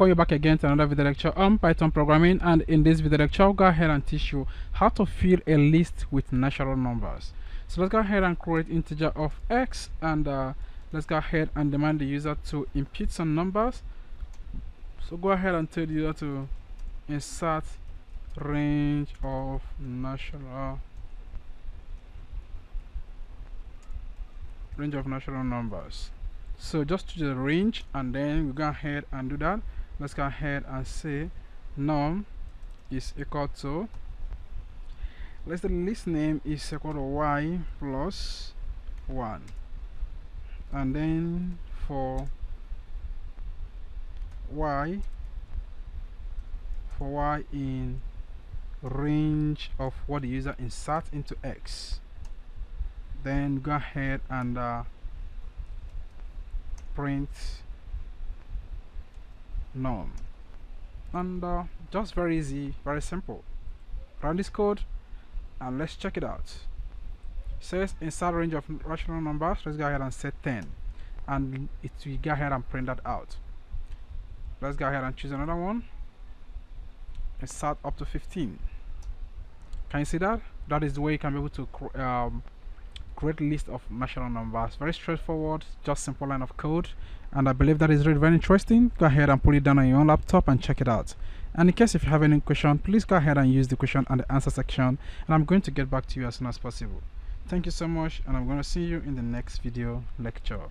welcome you back again to another video lecture on Python programming, and in this video lecture I'll go ahead and teach you how to fill a list with natural numbers. So let's go ahead and create integer of x, and let's go ahead and demand the user to input some numbers. So go ahead and tell the user to insert range of natural numbers. So just choose the range, and then we go ahead and do that. Let's go ahead and say num is equal to, let's say the list name is equal to y plus 1, and then for y in range of what the user insert into x. Then go ahead and print num, and just very easy, very simple. Run this code and let's check it out. It says insert range of rational numbers. Let's go ahead and set 10, and it will go ahead and print that out. Let's go ahead and choose another one. Insert up to 15. Can you see that? That is the way you can be able to create a list of natural numbers. Very straightforward, just simple line of code, and I believe that is really very interesting. Go ahead and put it down on your own laptop and check it out. And in case if you have any question, please go ahead and use the question and the answer section, and I'm going to get back to you as soon as possible. Thank you so much, and I'm going to see you in the next video lecture.